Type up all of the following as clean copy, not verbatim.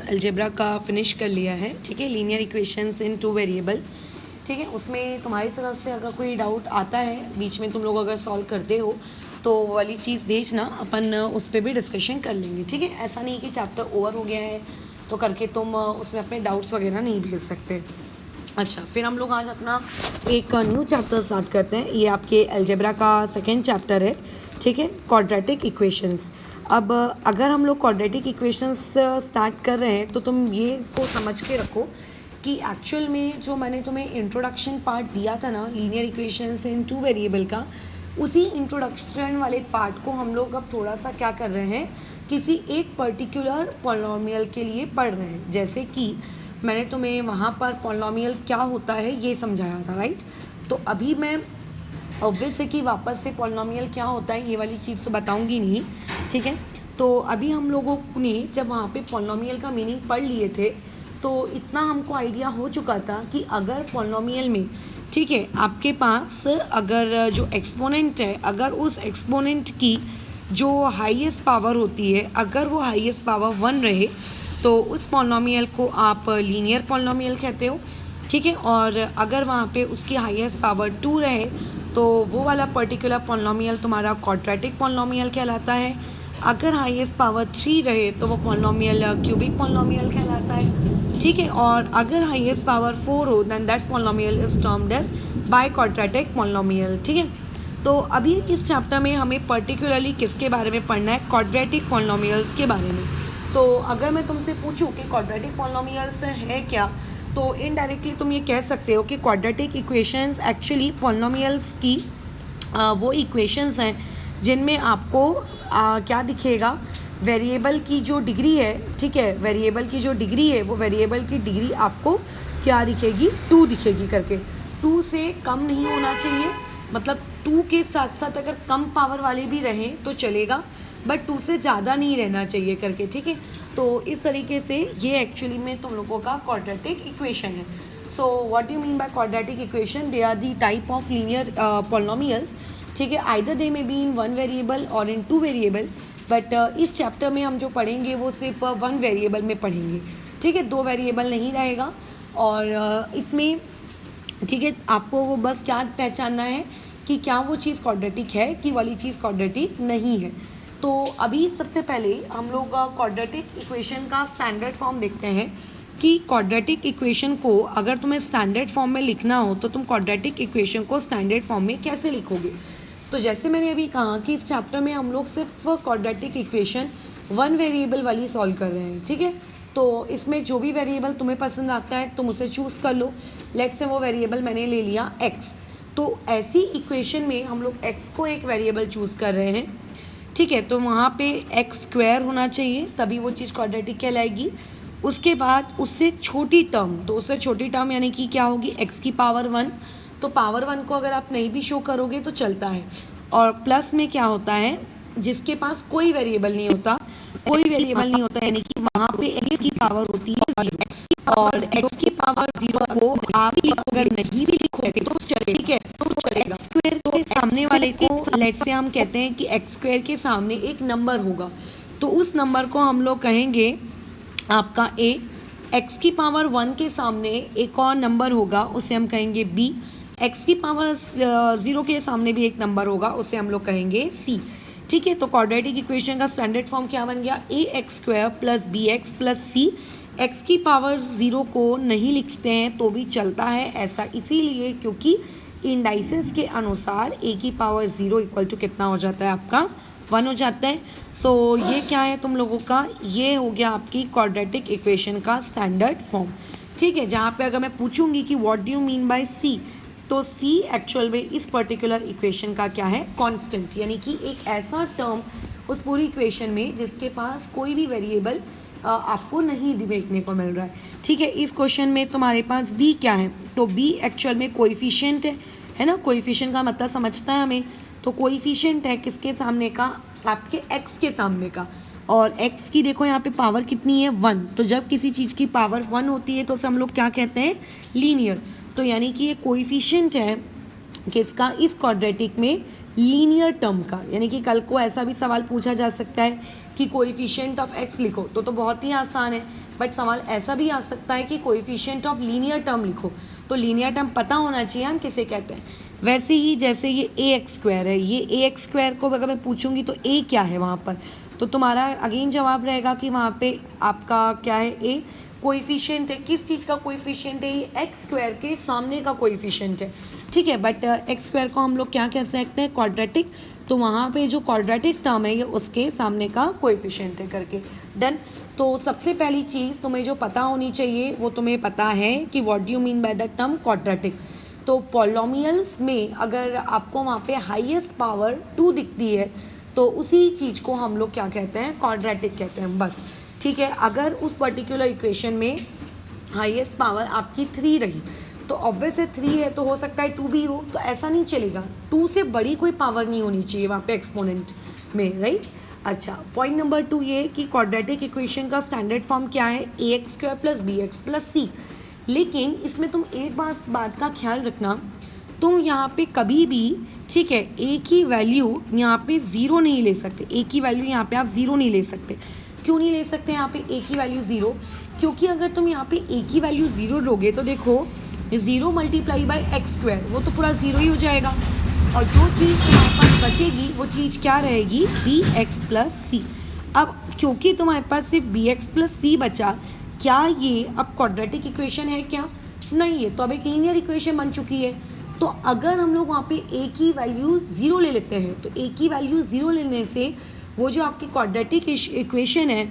Algebra का finish कर लिया है, ठीक है, लीनियर इक्वेशंस इन टू वेरिएबल, ठीक है। उसमें तुम्हारी तरफ से अगर कोई डाउट आता है बीच में, तुम लोग अगर सॉल्व करते हो तो वो वाली चीज़ भेजना, अपन उस पर भी डिस्कशन कर लेंगे, ठीक है। ऐसा नहीं कि चैप्टर ओवर हो गया है तो करके तुम उसमें अपने डाउट्स वगैरह नहीं भेज सकते। अच्छा, फिर हम लोग आज अपना एक न्यू चैप्टर स्टार्ट करते हैं। ये आपके अलजेब्रा का सेकेंड चैप्टर है, ठीक है, क्वाड्रेटिक इक्वेशंस। अब अगर हम लोग क्वाड्रेटिक इक्वेशंस स्टार्ट कर रहे हैं तो तुम ये इसको समझ के रखो कि एक्चुअल में जो मैंने तुम्हें इंट्रोडक्शन पार्ट दिया था ना लीनियर इक्वेशंस इन टू वेरिएबल का, उसी इंट्रोडक्शन वाले पार्ट को हम लोग अब थोड़ा सा क्या कर रहे हैं, किसी एक पर्टिकुलर पॉलिनॉमियल के लिए पढ़ रहे हैं। जैसे कि मैंने तुम्हें वहाँ पर पॉलिनॉमियल क्या होता है ये समझाया था, राइट। तो अभी मैं ऑब्वियस है कि वापस से पॉलिनॉमियल क्या होता है ये वाली चीज़ तो बताऊंगी नहीं, ठीक है। तो अभी हम लोगों ने जब वहाँ पे पॉलिनॉमियल का मीनिंग पढ़ लिए थे तो इतना हमको आइडिया हो चुका था कि अगर पॉलिनॉमियल में, ठीक है, आपके पास अगर जो एक्सपोनेंट है, अगर उस एक्सपोनेंट की जो हाईएस्ट पावर होती है, अगर वो हाईएस्ट पावर 1 रहे तो उस पॉलिनॉमियल को आप लीनियर पॉलिनॉमियल कहते हो, ठीक है। और अगर वहाँ पे उसकी हाईएस्ट पावर 2 रहे तो वो वाला पर्टिकुलर पॉलिनॉमियल तुम्हारा क्वाड्रेटिक पॉलिनॉमियल कहलाता है। अगर हाईएस्ट पावर 3 रहे तो वो पॉलिनॉमियल क्यूबिक पॉलिनॉमियल कहलाता है, ठीक है। और अगर हाईएस्ट पावर 4 हो then that polynomial is termed as biquadratic polynomial, ठीक है। तो अभी इस चैप्टर में हमें पर्टिकुलरली किसके बारे में पढ़ना है, क्वाड्रेटिक पॉलिनॉमियल्स के बारे में। तो अगर मैं तुमसे पूछूं कि क्वाड्रेटिक पॉलिनॉमियल्स है क्या, तो इनडायरेक्टली तुम ये कह सकते हो कि क्वाड्रेटिक इक्वेशंस एक्चुअली पॉलिनॉमियल्स की वो इक्वेशंस हैं जिनमें आपको क्या दिखेगा, वेरिएबल की जो डिग्री है, ठीक है, वेरिएबल की जो डिग्री है वो वेरिएबल की डिग्री आपको क्या दिखेगी, 2 दिखेगी करके। 2 से कम नहीं होना चाहिए, मतलब 2 के साथ साथ अगर कम पावर वाले भी रहें तो चलेगा, बट 2 से ज़्यादा नहीं रहना चाहिए करके, ठीक है। तो इस तरीके से ये एक्चुअली में तुम लोगों का क्वाड्रेटिक इक्वेशन है। So what you mean by quadratic equation, they are the type of linear polynomials, ठीक है, आइदर दे में बी इन 1 वेरिएबल और इन 2 वेरिएबल, बट इस चैप्टर में हम जो पढ़ेंगे वो सिर्फ 1 वेरिएबल में पढ़ेंगे, ठीक है, 2 वेरिएबल नहीं रहेगा। और इसमें, ठीक है, आपको वो बस क्या पहचानना है कि क्या वो चीज़ क्वाड्रेटिक है कि वाली चीज़ क्वाड्रेटिक नहीं है। तो अभी सबसे पहले हम लोग क्वाड्रेटिक इक्वेशन का स्टैंडर्ड फॉर्म देखते हैं कि क्वाड्रेटिक इक्वेशन को अगर तुम्हें स्टैंडर्ड फॉर्म में लिखना हो तो तुम क्वाड्रेटिक इक्वेशन को स्टैंडर्ड फॉर्म में कैसे लिखोगे। तो जैसे मैंने अभी कहा कि इस चैप्टर में हम लोग सिर्फ क्वाड्रेटिक इक्वेशन 1 वेरिएबल वाली सॉल्व कर रहे हैं, ठीक है। तो इसमें जो भी वेरिएबल तुम्हें पसंद आता है तुम उसे चूज़ कर लो। लेट्स से वो वेरिएबल मैंने ले लिया x, तो ऐसी इक्वेशन में हम लोग x को एक वेरिएबल चूज़ कर रहे हैं, ठीक है। तो वहाँ पे एक्स स्क्वायर होना चाहिए तभी वो चीज़ क्वाड्रेटिक कहलाएगी। उसके बाद उससे छोटी टर्म, तो उससे छोटी टर्म यानी कि क्या होगी, एक्स की पावर 1, तो पावर 1 को अगर आप नहीं भी शो करोगे तो चलता है। और प्लस में क्या होता है, जिसके पास कोई वेरिएबल नहीं होता, कोई वेरिएबल नहीं होता यानी कि वहाँ पे एक्स की पावर होती है 0, और एक्स की पावर 0 को आप अगर नहीं भी लिखोगे तो चलेगा, ठीक है, तो चलेगा। स्क्वायर के सामने वाले को लेट्स से हम कहते हैं कि एक्स स्क्वायर के सामने एक नंबर होगा, तो उस नंबर को हम लोग कहेंगे आपका a। एक्स की पावर 1 के सामने एक और नंबर होगा उसे हम कहेंगे b। एक्स की पावर 0 के सामने भी एक नंबर होगा उसे हम लोग कहेंगे c, ठीक है। तो क्वाड्रेटिक इक्वेशन का स्टैंडर्ड फॉर्म क्या बन गया, a x square plus b x plus c. X की पावर 0 को नहीं लिखते हैं तो भी चलता है, ऐसा इसीलिए क्योंकि इंडाइसेस के अनुसार ए की पावर 0 इक्वल टू कितना हो जाता है, आपका 1 हो जाता है। सो ये क्या है तुम लोगों का, ये हो गया आपकी क्वाड्रेटिक इक्वेशन का स्टैंडर्ड फॉर्म, ठीक है। जहाँ पे अगर मैं पूछूंगी कि what do you mean by c, तो सी एक्चुअल में इस पर्टिकुलर इक्वेशन का क्या है, कांस्टेंट, यानी कि एक ऐसा टर्म उस पूरी इक्वेशन में जिसके पास कोई भी वेरिएबल आपको नहीं देखने को मिल रहा है, ठीक है। इस क्वेश्चन में तुम्हारे पास b क्या है, तो b एक्चुअल में कोएफिशिएंट है ना, कोएफिशिएंट का मतलब समझता है हमें, तो कोएफिशिएंट है किसके सामने का, आपके x के सामने का। और x की देखो यहाँ पे पावर कितनी है, 1, तो जब किसी चीज़ की पावर 1 होती है तो उसे हम लोग क्या कहते हैं, लीनियर। तो यानी कि ये कोएफिशिएंट है किसका, इस क्वाड्रेटिक में लीनियर टर्म का। यानी कि कल को ऐसा भी सवाल पूछा जा सकता है कि कोएफिशिएंट ऑफ x लिखो, तो बहुत ही आसान है, बट सवाल ऐसा भी आ सकता है कि कोएफिशिएंट ऑफ लीनियर टर्म लिखो, तो लीनियर टर्म पता होना चाहिए हम किसे कहते हैं। वैसे ही जैसे ये ए एक्स स्क्वायर है, ये ए एक्स स्क्वायर को अगर मैं पूछूंगी तो ए क्या है वहाँ पर, तो तुम्हारा अगेन जवाब रहेगा कि वहाँ पे आपका क्या है, ए कोएफिशिएंट है। किस चीज़ का कोएफिशिएंट है, ये एक्स स्क्वायर के सामने का कोएफिशिएंट है, ठीक है। बट एक्स स्क्वायर को हम लोग क्या कह सकते हैं, क्वाड्रेटिक, तो वहाँ पे जो क्वाड्रेटिक टर्म है ये उसके सामने का कोएफिशिएंट है करके। डन। तो सबसे पहली चीज़ तुम्हें जो पता होनी चाहिए वो तुम्हें पता है कि what do you mean by the term quadratic. तो पॉलिनोमियल्स में अगर आपको वहाँ पे हाईएस्ट पावर 2 दिखती है तो उसी चीज़ को हम लोग क्या कहते हैं, क्वाड्रेटिक कहते हैं, बस, ठीक है। अगर उस पर्टिकुलर इक्वेशन में हाईएस्ट पावर आपकी 3 रही तो ऑब्वियस है 3 है तो हो सकता है 2 भी हो, तो ऐसा नहीं चलेगा, 2 से बड़ी कोई पावर नहीं होनी चाहिए वहाँ पे एक्सपोनेंट में, राइट। अच्छा, पॉइंट नंबर 2 ये कि क्वाड्रेटिक इक्वेशन का स्टैंडर्ड फॉर्म क्या है, a x square plus b x plus c. लेकिन इसमें तुम एक बात का ख्याल रखना, तुम यहाँ पे कभी भी, ठीक है, ए की वैल्यू यहाँ पे ज़ीरो नहीं ले सकते, ए की वैल्यू यहाँ पे आप ज़ीरो नहीं ले सकते। क्यों नहीं ले सकते यहाँ पे ए की वैल्यू ज़ीरो, क्योंकि अगर तुम यहाँ पे ए की वैल्यू ज़ीरो लोगे तो देखो 0 मल्टीप्लाई बाई एक्स स्क्वायर, वो तो पूरा ज़ीरो ही हो जाएगा, और जो चीज़ तुम्हारे पास बचेगी वो चीज़ क्या रहेगी, बी एक्स प्लस सी। अब क्योंकि तुम्हारे पास सिर्फ बी एक्स प्लस सी बचा, क्या ये अब क्वाड्रेटिक इक्वेशन है क्या, नहीं है, तो अब एक लीनियर इक्वेशन बन चुकी है। तो अगर हम लोग वहाँ पे ए की वैल्यू ज़ीरो ले लेते हैं तो ए की वैल्यू ज़ीरो लेने से वो जो आपकी क्वाड्रेटिक इक्वेशन है,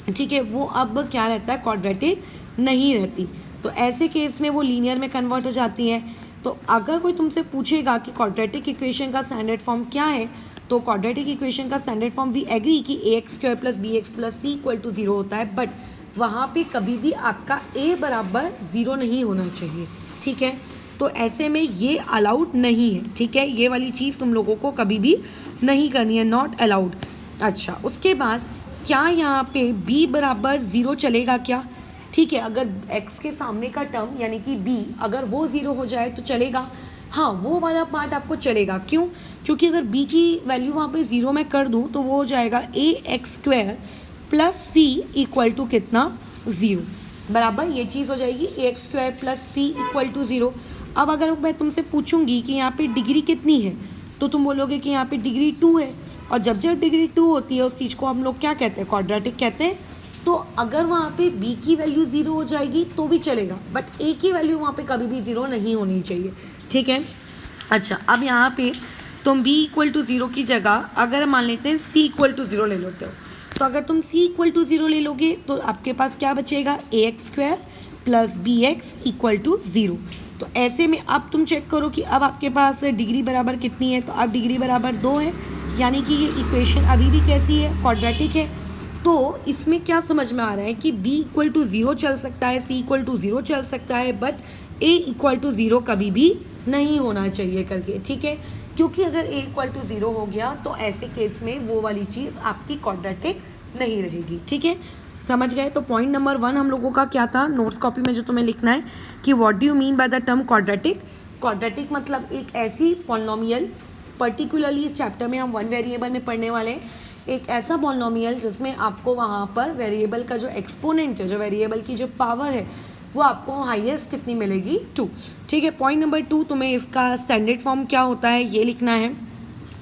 ठीक है, वो अब क्या रहता है, क्वाड्रेटिक नहीं रहती। तो ऐसे केस में वो लीनियर में कन्वर्ट हो जाती है। तो अगर कोई तुमसे पूछेगा कि क्वाड्रेटिक इक्वेशन का स्टैंडर्ड फॉर्म क्या है, तो क्वाड्रेटिक इक्वेशन का स्टैंडर्ड फॉर्म वी एग्री कि a x square plus b x plus c equal to 0 होता है, बट वहाँ पे कभी भी आपका ए बराबर 0 नहीं होना चाहिए, ठीक है। तो ऐसे में ये अलाउड नहीं है, ठीक है, ये वाली चीज़ तुम लोगों को कभी भी नहीं करनी है, नॉट अलाउड। अच्छा, उसके बाद क्या यहाँ पे b बराबर 0 चलेगा क्या, ठीक है, अगर x के सामने का टर्म यानी कि b अगर वो 0 हो जाए तो चलेगा, हाँ, वो वाला पार्ट आपको चलेगा। क्यों, क्योंकि अगर b की वैल्यू वहाँ पे 0 मैं कर दूँ तो वो हो जाएगा a x square plus c equal to कितना, 0, बराबर ये चीज़ हो जाएगी a x square plus c equal to 0। अब अगर मैं तुमसे पूछूंगी कि यहाँ पे डिग्री कितनी है तो तुम बोलोगे कि यहाँ पे डिग्री 2 है, और जब डिग्री 2 होती है उस चीज़ को हम लोग क्या कहते हैं, क्वाड्रेटिक कहते हैं। तो अगर वहाँ पे b की वैल्यू 0 हो जाएगी तो भी चलेगा, बट a की वैल्यू वहाँ पे कभी भी 0 नहीं होनी चाहिए, ठीक है। अच्छा, अब यहाँ पे तुम b इक्वल टू 0 की जगह अगर मान लेते हैं c इक्वल टू 0 ले लेते हो, तो अगर तुम c इक्वल टू 0 ले लोगे तो आपके पास क्या बचेगा, a x square plus b x equal to 0। तो ऐसे में अब तुम चेक करो कि अब आपके पास डिग्री बराबर कितनी है, तो अब डिग्री बराबर 2 है, यानी कि ये इक्वेशन अभी भी कैसी है, क्वाड्रेटिक है। तो इसमें क्या समझ में आ रहा है कि b इक्वल टू 0 चल सकता है, c इक्वल टू 0 चल सकता है, बट a इक्वल टू 0 कभी भी नहीं होना चाहिए करके, ठीक है। क्योंकि अगर a इक्वल टू 0 हो गया तो ऐसे केस में वो वाली चीज़ आपकी क्वाड्रेटिक नहीं रहेगी, ठीक है, समझ गए। तो पॉइंट नंबर 1 हम लोगों का क्या था, नोट्स कॉपी में जो तुम्हें लिखना है कि what do you mean by the term quadratic. Quadratic मतलब एक ऐसी पॉलिनोमियल, पर्टिकुलरली इस चैप्टर में हम 1 वेरिएबल में पढ़ने वाले हैं, एक ऐसा पॉलिनोमियल जिसमें आपको वहाँ पर वेरिएबल का जो एक्सपोनेंट है, जो वेरिएबल की जो पावर है, वो आपको हाईएस्ट कितनी मिलेगी, 2, ठीक है। पॉइंट नंबर 2 तुम्हें इसका स्टैंडर्ड फॉर्म क्या होता है ये लिखना है।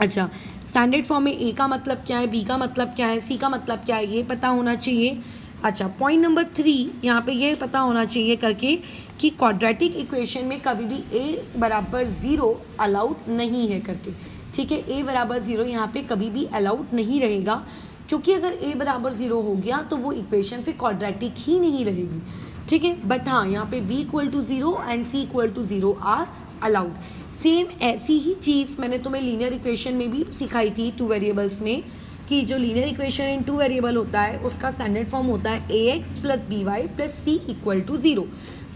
अच्छा, स्टैंडर्ड फॉर्म में ए का मतलब क्या है, बी का मतलब क्या है, सी का मतलब क्या है, ये पता होना चाहिए। अच्छा, पॉइंट नंबर 3 यहाँ पे ये पता होना चाहिए करके कि क्वाड्रेटिक इक्वेशन में कभी भी ए बराबर 0 अलाउड नहीं है करके, ठीक है। ए बराबर 0 यहाँ पे कभी भी अलाउड नहीं रहेगा, क्योंकि अगर ए बराबर 0 हो गया तो वो इक्वेशन फिर क्वाड्रेटिक ही नहीं रहेगी, ठीक है। बट हाँ, यहाँ पे b equal to 0 and c equal to 0 are allowed. Same ऐसी ही चीज़ मैंने तुम्हें लीनियर इक्वेशन में भी सिखाई थी 2 वेरिएबल्स में, कि जो लीनियर इक्वेशन इन 2 वेरिएबल होता है उसका स्टैंडर्ड फॉर्म होता है a x plus b y plus c equal to 0।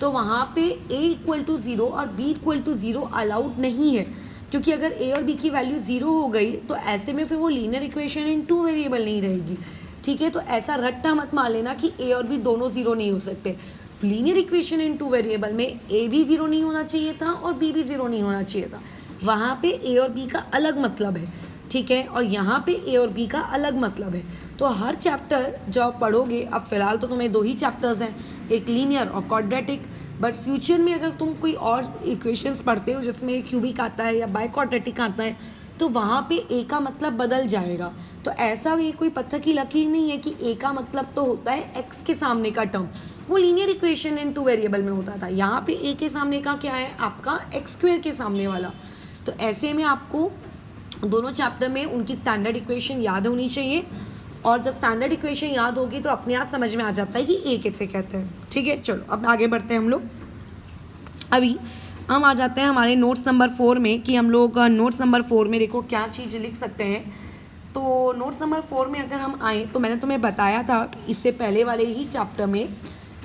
तो वहाँ पे a इक्वल टू 0 और b इक्वल टू 0 अलाउड नहीं है, क्योंकि अगर a और b की वैल्यू 0 हो गई तो ऐसे में फिर वो लीनियर इक्वेशन इन 2 वेरिएबल नहीं रहेगी, ठीक है। तो ऐसा रट्टा मत मान लेना कि a और b दोनों 0 नहीं हो सकते। लीनियर इक्वेशन इन 2 वेरिएबल में a भी 0 नहीं होना चाहिए था और b भी 0 नहीं होना चाहिए था, वहाँ पे a और b का अलग मतलब है, ठीक है, और यहाँ पे a और b का अलग मतलब है। तो हर चैप्टर जो आप पढ़ोगे, अब फिलहाल तो तुम्हें 2 ही चैप्टर्स हैं, एक लीनियर और क्वाड्रेटिक, बट फ्यूचर में अगर तुम कोई और इक्वेशंस पढ़ते हो जिसमें क्यूबिक आता है या बाइक्वाड्रेटिक आता है, तो वहाँ पे ए का मतलब बदल जाएगा। तो ऐसा ये कोई पत्थर की लकीर नहीं है कि ए का मतलब तो होता है एक्स के सामने का टर्म, वो लीनियर इक्वेशन इन 2 वेरिएबल में होता था। यहाँ पे ए के सामने का क्या है, आपका एक्स स्क्वायर के सामने वाला। तो ऐसे में आपको दोनों चैप्टर में उनकी स्टैंडर्ड इक्वेशन याद होनी चाहिए, और जब स्टैंडर्ड इक्वेशन याद होगी तो अपने आप समझ में आ जाता है कि ए किसे कहते हैं। ठीक है, चलो अब आगे बढ़ते हैं हम लोग। अभी हम आ जाते हैं हमारे नोट्स नंबर 4 में, कि हम लोग नोट्स नंबर 4 में देखो क्या चीज़ लिख सकते हैं। तो नोट्स नंबर 4 में अगर हम आए, तो मैंने तुम्हें बताया था इससे पहले वाले ही चैप्टर में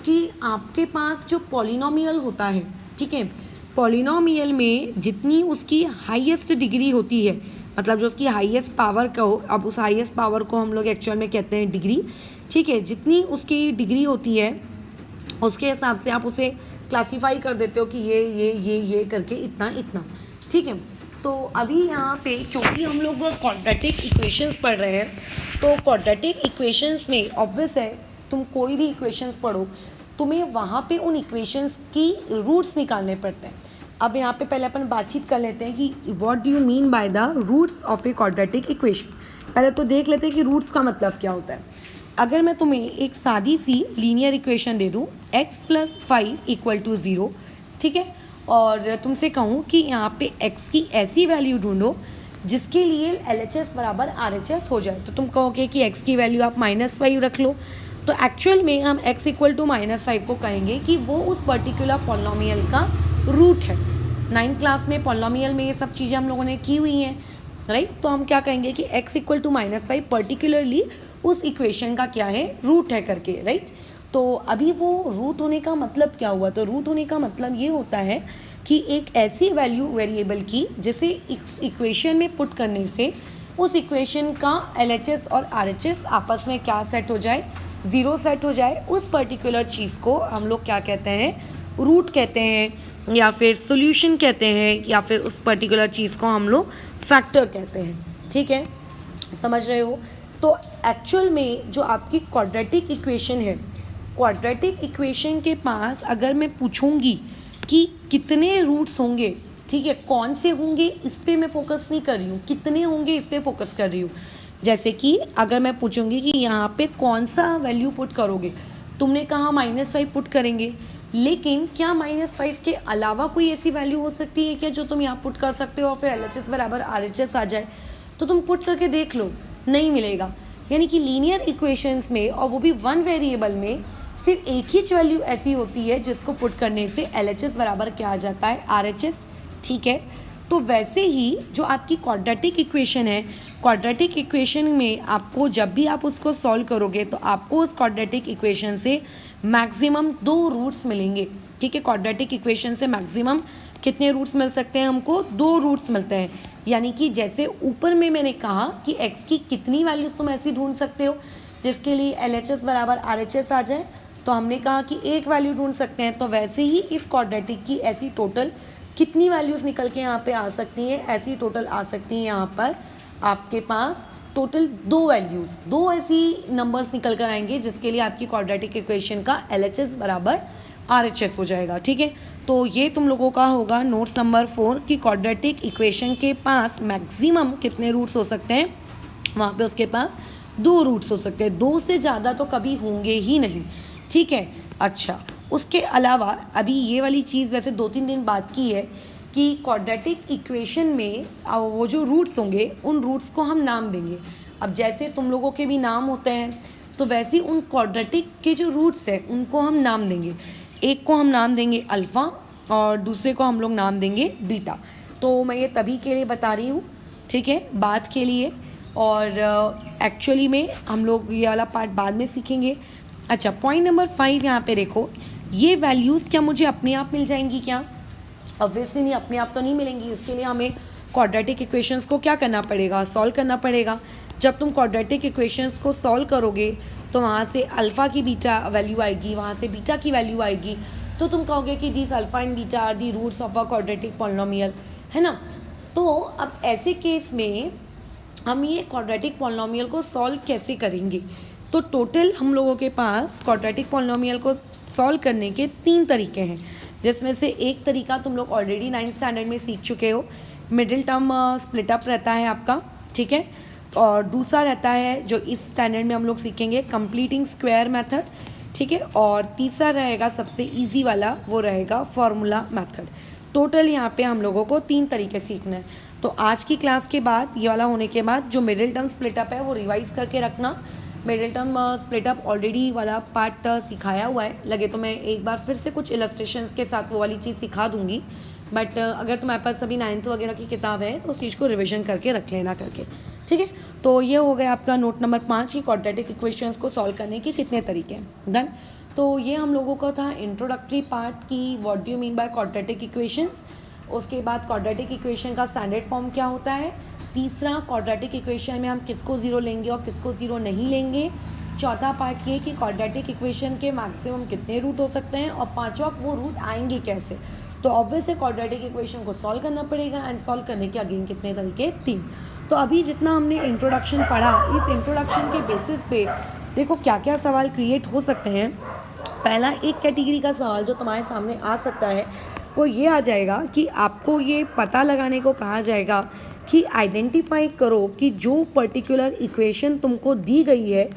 कि आपके पास जो पॉलिनोमियल होता है, ठीक है, पॉलिनोमियल में जितनी उसकी हाईएस्ट डिग्री होती है, मतलब जो उसकी हाईएस्ट पावर का हो, अब उस हाईएस्ट पावर को हम लोग एक्चुअल में कहते हैं डिग्री, ठीक है, जितनी उसकी डिग्री होती है उसके हिसाब से आप उसे क्लासीफाई कर देते हो कि ये करके इतना इतना। ठीक है, तो अभी यहाँ पे क्योंकि हम लोग क्वाड्रेटिक इक्वेशंस पढ़ रहे हैं, तो क्वाड्रेटिक इक्वेशंस में ऑब्वियस है, तुम कोई भी इक्वेशंस पढ़ो, तुम्हें वहाँ पे उन इक्वेशंस की रूट्स निकालने पड़ते हैं। अब यहाँ पे पहले अपन बातचीत कर लेते हैं कि what do you mean by the roots of a quadratic equation. पहले तो देख लेते हैं कि रूट्स का मतलब क्या होता है। अगर मैं तुम्हें एक सादी सी लीनियर इक्वेशन दे दूँ x + 5 = 0, ठीक है, और तुमसे कहूँ कि यहाँ पे x की ऐसी वैल्यू ढूंढो जिसके लिए LHS = RHS हो जाए, तो तुम कहोगे कि x की वैल्यू आप -5 रख लो। तो एक्चुअल में हम x = -5 को कहेंगे कि वो उस पर्टिकुलर पॉलिनोमियल का रूट है। 9th क्लास में पॉलिनोमियल में ये सब चीज़ें हम लोगों ने की हुई हैं, राइट। तो हम क्या कहेंगे कि x = -5 पर्टिकुलरली उस इक्वेशन का क्या है, रूट है करके, राइट। तो अभी वो रूट होने का मतलब क्या हुआ, तो रूट होने का मतलब ये होता है कि एक ऐसी वैल्यू वेरिएबल की जिसे इक्वेशन में पुट करने से उस इक्वेशन का LHS और RHS आपस में क्या सेट हो जाए, 0 सेट हो जाए। उस पर्टिकुलर चीज़ को हम लोग क्या कहते हैं, रूट कहते हैं, या फिर सोल्यूशन कहते हैं, या फिर उस पर्टिकुलर चीज़ को हम लोग फैक्टर कहते हैं। ठीक है, समझ रहे हो। तो एक्चुअल में जो आपकी क्वाड्रेटिक इक्वेशन है, क्वाड्रेटिक इक्वेशन के पास अगर मैं पूछूंगी कि कितने रूट्स होंगे, ठीक है, कौन से होंगे इस पर मैं फोकस नहीं कर रही हूँ, कितने होंगे इस पर फोकस कर रही हूँ। जैसे कि अगर मैं पूछूंगी कि यहाँ पे कौन सा वैल्यू पुट करोगे, तुमने कहा -5 पुट करेंगे, लेकिन क्या -5 के अलावा कोई ऐसी वैल्यू हो सकती है क्या जो तुम यहाँ पुट कर सकते हो और फिर LHS = RHS आ जाए। तो तुम पुट करके देख लो, नहीं मिलेगा। यानी कि लीनियर इक्वेशंस में, और वो भी 1 वेरिएबल में, सिर्फ एक ही वैल्यू ऐसी होती है जिसको पुट करने से LHS बराबर क्या आ जाता है, RHS। ठीक है, तो वैसे ही जो आपकी क्वाड्रेटिक इक्वेशन है, क्वाड्रेटिक इक्वेशन में आपको जब भी आप उसको सॉल्व करोगे तो आपको उस क्वाड्रेटिक इक्वेशन से मैक्सिमम 2 रूट्स मिलेंगे। ठीक है, क्वाड्रेटिक इक्वेशन से मैक्सिमम कितने रूट्स मिल सकते हैं, हमको 2 रूट्स मिलते हैं। यानी कि जैसे ऊपर में मैंने कहा कि x की कितनी वैल्यूज तुम ऐसी ढूंढ सकते हो जिसके लिए LHS = RHS आ जाए, तो हमने कहा कि एक वैल्यू ढूंढ सकते हैं। तो वैसे ही इफ क्वाड्रेटिक की ऐसी टोटल कितनी वैल्यूज़ निकल के यहाँ पे आ सकती हैं, ऐसी टोटल आ सकती हैं यहाँ पर आपके पास टोटल 2 वैल्यूज़, 2 ऐसी नंबर्स निकल कर आएंगे जिसके लिए आपकी क्वाड्रेटिक इक्वेशन का LHS = RHS हो जाएगा। ठीक है, तो ये तुम लोगों का होगा नोट्स नंबर 4 कि क्वाड्रेटिक इक्वेशन के पास मैक्सिमम कितने रूट्स हो सकते हैं, वहाँ पे उसके पास 2 रूट्स हो सकते हैं, 2 से ज़्यादा तो कभी होंगे ही नहीं। ठीक है, अच्छा, उसके अलावा अभी ये वाली चीज़ वैसे 2-3 दिन बाद की है कि क्वाड्रेटिक इक्वेशन में वो जो रूट्स होंगे उन रूट्स को हम नाम देंगे। अब जैसे तुम लोगों के भी नाम होते हैं, तो वैसे ही उन क्वाड्रेटिक के जो रूट्स हैं उनको हम नाम देंगे। एक को हम नाम देंगे अल्फ़ा और दूसरे को हम लोग नाम देंगे बीटा। तो मैं ये तभी के लिए बता रही हूँ, ठीक है, बात के लिए, और एक्चुअली में हम लोग ये वाला पार्ट बाद में सीखेंगे। अच्छा, पॉइंट नंबर 5 यहाँ पे देखो, ये वैल्यूज़ क्या मुझे अपने आप मिल जाएंगी क्या? ऑब्वियसली नहीं, अपने आप तो नहीं मिलेंगी। इसके लिए हमें क्वाड्रेटिक इक्वेशंस को क्या करना पड़ेगा, सॉल्व करना पड़ेगा। जब तुम क्वाड्रेटिक इक्वेशंस को सॉल्व करोगे तो वहाँ से अल्फ़ा की बीटा वैल्यू आएगी, वहाँ से बीटा की वैल्यू आएगी, तो तुम कहोगे कि this alpha and beta are the roots of a quadratic polynomial, है ना। तो अब ऐसे केस में हम ये क्वाड्रेटिक पॉलिनोमियल को सॉल्व कैसे करेंगे। तो टोटल हम लोगों के पास क्वाड्रेटिक पॉलिनोमियल को सॉल्व करने के 3 तरीके हैं, जिसमें से एक तरीका तुम लोग ऑलरेडी 9th स्टैंडर्ड में सीख चुके हो, मिडिल टर्म स्प्लिट अप रहता है आपका, ठीक है। और दूसरा रहता है जो इस स्टैंडर्ड में हम लोग सीखेंगे, कंप्लीटिंग स्क्वायर मेथड, ठीक है। और तीसरा रहेगा सबसे इजी वाला, वो रहेगा फॉर्मूला मेथड। टोटल यहाँ पे हम लोगों को 3 तरीके सीखना है। तो आज की क्लास के बाद, ये वाला होने के बाद, जो मिडिल टर्म स्प्लिट अप है वो रिवाइज करके रखना। Middle term split up already वाला पार्ट सिखाया हुआ है, लगे तो मैं एक बार फिर से कुछ इलस्ट्रेशंस के साथ वो वाली चीज़ सिखा दूंगी। बट अगर तुम्हारे पास अभी 9th वगैरह की किताब है तो उस चीज़ को रिविजन करके रख लेना करके, ठीक है। तो ये हो गया आपका नोट नंबर 5 ही, क्वाड्रेटिक इक्वेशंस को सॉल्व करने के कितने तरीके हैं। डन। तो ये हम लोगों का था इंट्रोडक्टरी पार्ट की what do you mean by quadratic equations. उसके बाद क्वाड्रेटिक इक्वेशन का स्टैंडर्ड फॉर्म क्या होता है। तीसरा, क्वाड्रेटिक इक्वेशन में हम किसको ज़ीरो लेंगे और किसको ज़ीरो नहीं लेंगे। चौथा पार्ट ये कि क्वाड्रेटिक इक्वेशन के मैक्सिमम कितने रूट हो सकते हैं, और पांचवा वो रूट आएंगे कैसे। तो ऑब्वियस है क्वाड्रेटिक इक्वेशन को सॉल्व करना पड़ेगा, एंड सॉल्व करने के अगेन कितने तरीके, 3। तो अभी जितना हमने इंट्रोडक्शन पढ़ा, इस इंट्रोडक्शन के बेसिस पे देखो क्या क्या सवाल क्रिएट हो सकते हैं। पहला एक कैटेगरी का सवाल जो तुम्हारे सामने आ सकता है वो ये आ जाएगा कि आपको ये पता लगाने को कहा जाएगा कि आइडेंटिफाई करो कि जो पर्टिकुलर इक्वेशन तुमको दी गई है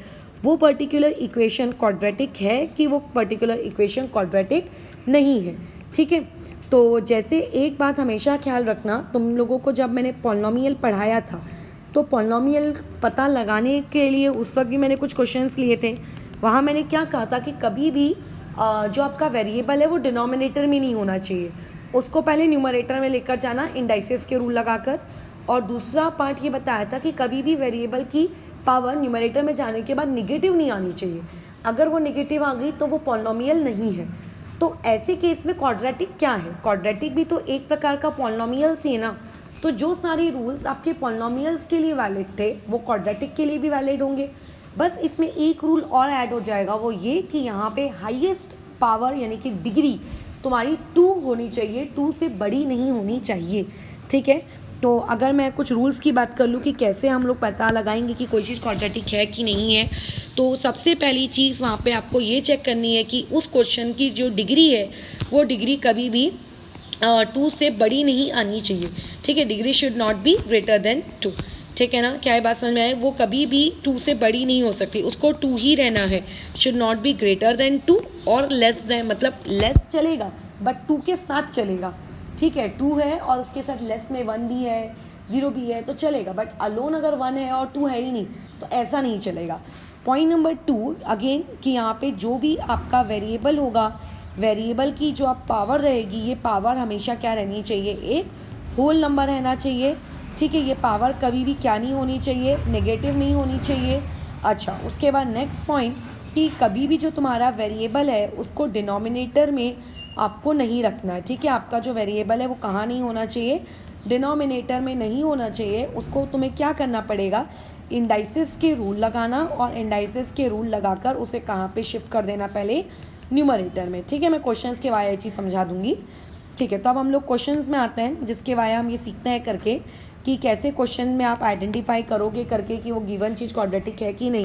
वो पर्टिकुलर इक्वेशन क्वाड्रेटिक है कि वो पर्टिकुलर इक्वेशन क्वाड्रेटिक नहीं है, ठीक है। तो जैसे एक बात हमेशा ख्याल रखना, तुम लोगों को जब मैंने पॉलिनोमियल पढ़ाया था तो पॉलिनोमियल पता लगाने के लिए उस वक्त भी मैंने कुछ क्वेश्चंस लिए थे। वहाँ मैंने क्या कहा था कि कभी भी जो आपका वेरिएबल है वो डिनोमिनेटर में नहीं होना चाहिए, उसको पहले न्यूमरेटर में लेकर जाना इंडाइसेस के रूल लगाकर। और दूसरा पार्ट ये बताया था कि कभी भी वेरिएबल की पावर न्यूमरेटर में जाने के बाद निगेटिव नहीं आनी चाहिए, अगर वो निगेटिव आ गई तो वो पॉलिनोमियल नहीं है। तो ऐसे केस में क्वाड्रेटिक क्या है, क्वाड्रेटिक भी तो एक प्रकार का पॉलिनोमियल्स ही है ना। तो जो सारे रूल्स आपके पॉलिनोमियल्स के लिए वैलिड थे वो क्वाड्रेटिक के लिए भी वैलिड होंगे। बस इसमें एक रूल और ऐड हो जाएगा, वो ये कि यहाँ पे हाईएस्ट पावर यानी कि डिग्री तुम्हारी 2 होनी चाहिए, 2 से बड़ी नहीं होनी चाहिए, ठीक है। तो अगर मैं कुछ रूल्स की बात कर लूँ कि कैसे हम लोग पता लगाएंगे कि कोई चीज़ क्वाड्रेटिक है कि नहीं है, तो सबसे पहली चीज़ वहाँ पे आपको ये चेक करनी है कि उस क्वेश्चन की जो डिग्री है वो डिग्री कभी भी 2 से बड़ी नहीं आनी चाहिए, ठीक है। Degree should not be greater than 2, ठीक है ना। क्या है बात समझ में आए, वो कभी भी 2 से बड़ी नहीं हो सकती, उसको 2 ही रहना है। Should not be greater than 2 और लेस देन, मतलब लेस चलेगा बट 2 के साथ चलेगा, ठीक है। 2 है और उसके साथ लेस में 1 भी है, 0 भी है तो चलेगा, बट अलोन अगर 1 है और 2 है ही नहीं तो ऐसा नहीं चलेगा। पॉइंट नंबर 2 अगेन कि यहाँ पे जो भी आपका वेरिएबल होगा, वेरिएबल की जो आप पावर रहेगी, ये पावर हमेशा क्या रहनी चाहिए, एक होल नंबर रहना चाहिए, ठीक है। ये पावर कभी भी क्या नहीं होनी चाहिए, नेगेटिव नहीं होनी चाहिए। अच्छा, उसके बाद नेक्स्ट पॉइंट कि कभी भी जो तुम्हारा वेरिएबल है उसको डिनोमिनेटर में आपको नहीं रखना है, ठीक है। आपका जो वेरिएबल है वो कहाँ नहीं होना चाहिए, डिनोमिनेटर में नहीं होना चाहिए। उसको तुम्हें क्या करना पड़ेगा, इंडाइसेस के रूल लगाना, और इंडाइसेस के रूल लगाकर उसे कहाँ पे शिफ्ट कर देना, पहले न्यूमरेटर में, ठीक है। मैं क्वेश्चंस के वाया चीज़ समझा दूंगी, ठीक है। तो अब हम लोग क्वेश्चंस में आते हैं, जिसके वाया हम ये सीखते हैं करके कि कैसे क्वेश्चन में आप आइडेंटिफाई करोगे करके कि वो गिवन चीज़ क्वाड्रेटिक है कि नहीं।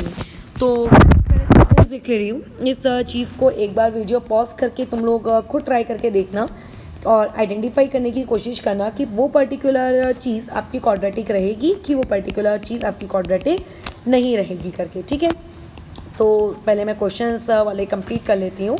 तो क्वेश्चन लिख ले रही हूँ, इस चीज़ को एक बार वीडियो पॉज करके तुम लोग खुद ट्राई करके देखना और आइडेंटिफाई करने की कोशिश करना कि वो पर्टिकुलर चीज़ आपकी क्वाड्रेटिक रहेगी कि वो पर्टिकुलर चीज़ आपकी क्वाड्रेटिक नहीं रहेगी करके, ठीक है। तो पहले मैं क्वेश्चंस वाले कंप्लीट कर लेती हूँ।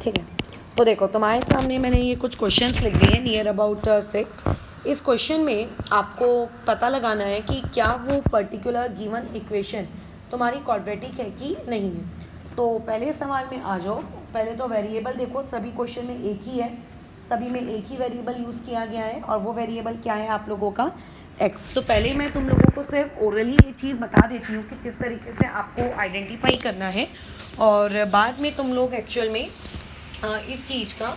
ठीक है, तो देखो तुम्हारे सामने मैंने ये कुछ क्वेश्चंस लिख दिए हैं, नियर अबाउट 6। इस क्वेश्चन में आपको पता लगाना है कि क्या वो पर्टिकुलर गिवन इक्वेशन तुम्हारी क्वाड्रेटिक है कि नहीं है। तो पहले सवाल में आ जाओ। पहले तो वेरिएबल देखो, सभी क्वेश्चन में एक ही है, सभी में एक ही वेरिएबल यूज़ किया गया है, और वो वेरिएबल क्या है आप लोगों का x। तो पहले मैं तुम लोगों को सिर्फ ओरली ये चीज़ बता देती हूँ कि किस तरीके से आपको आइडेंटिफाई करना है, और बाद में तुम लोग एक्चुअल में इस चीज़ का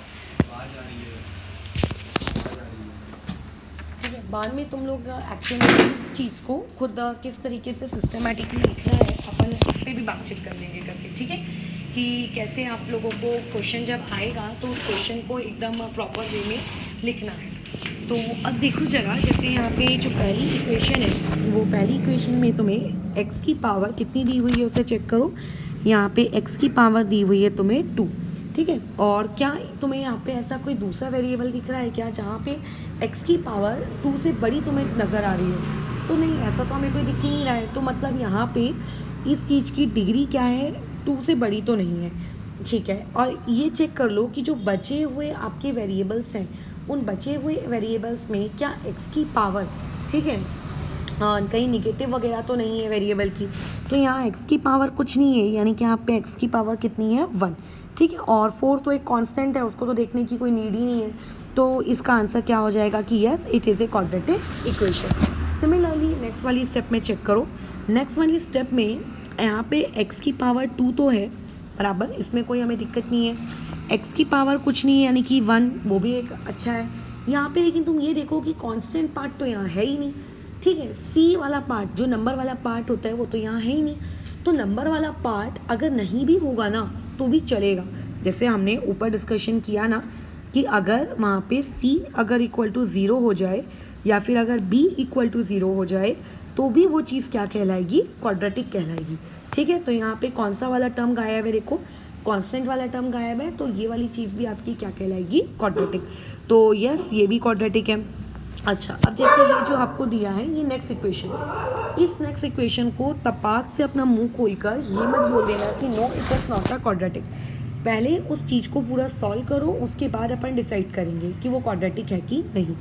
बाद में तुम लोग एक्चुअली इस चीज़ को खुद किस तरीके से सिस्टमेटिकली लिखना है अपन इस पर भी बातचीत कर लेंगे करके, ठीक है, कि कैसे आप लोगों को क्वेश्चन जब आएगा तो उस क्वेश्चन को एकदम प्रॉपर वे में लिखना है। तो अब देखो जरा, जैसे यहाँ पे जो पहली इक्वेशन है वो पहली इक्वेशन में तुम्हें x की पावर कितनी दी हुई है उसे चेक करो। यहाँ पे x की पावर दी हुई है तुम्हें 2, ठीक है। और क्या तुम्हें यहाँ पे ऐसा कोई दूसरा वेरिएबल दिख रहा है क्या जहाँ पे x की पावर 2 से बड़ी तुम्हें नज़र आ रही है? तो नहीं, ऐसा तो हमें कोई दिख ही नहीं रहा है। तो मतलब यहाँ पे इस चीज़ की डिग्री क्या है, 2 से बड़ी तो नहीं है, ठीक है। और ये चेक कर लो कि जो बचे हुए आपके वेरिएबल्स हैं उन बचे हुए वेरिएबल्स में क्या x की पावर, ठीक है, कहीं निगेटिव वगैरह तो नहीं है वेरिएबल की। तो यहाँ x की पावर कुछ नहीं है, यानी कि यहाँ पे x की पावर कितनी है 1, ठीक है। और 4 तो एक कांस्टेंट है, उसको तो देखने की कोई नीड ही नहीं है। तो इसका आंसर क्या हो जाएगा कि yes it is a quadratic equation. Similarly next वाली स्टेप में चेक करो। नेक्स्ट वाली स्टेप में यहाँ पे x की पावर 2 तो है बराबर, इसमें कोई हमें दिक्कत नहीं है। x की पावर कुछ नहीं है यानी कि 1, वो भी एक अच्छा है यहाँ पे। लेकिन तुम ये देखो कि कांस्टेंट पार्ट तो यहाँ है ही नहीं, ठीक है। c वाला पार्ट जो नंबर वाला पार्ट होता है वो तो यहाँ है ही नहीं। तो नंबर वाला पार्ट अगर नहीं भी होगा ना तो भी चलेगा। जैसे हमने ऊपर डिस्कशन किया ना कि अगर वहाँ पे c अगर इक्वल टू 0 हो जाए या फिर अगर b इक्वल टू 0 हो जाए तो भी वो चीज़ क्या कहलाएगी, क्वाड्रेटिक कहलाएगी, ठीक है। तो यहाँ पे कौन सा वाला टर्म गायब है, देखो कांस्टेंट वाला टर्म गायब है, तो ये वाली चीज़ भी आपकी क्या कहलाएगी, क्वाड्रेटिक। तो यस ये भी क्वाड्रेटिक है। अच्छा, अब जैसे ये जो आपको दिया है ये नेक्स्ट इक्वेशन, इस नेक्स्ट इक्वेशन को तपाक से अपना मुंह खोलकर ये मत बोल देना कि no it is not a quadratic. पहले उस चीज़ को पूरा सॉल्व करो, उसके बाद अपन डिसाइड करेंगे कि वो क्वाड्रेटिक है कि नहीं।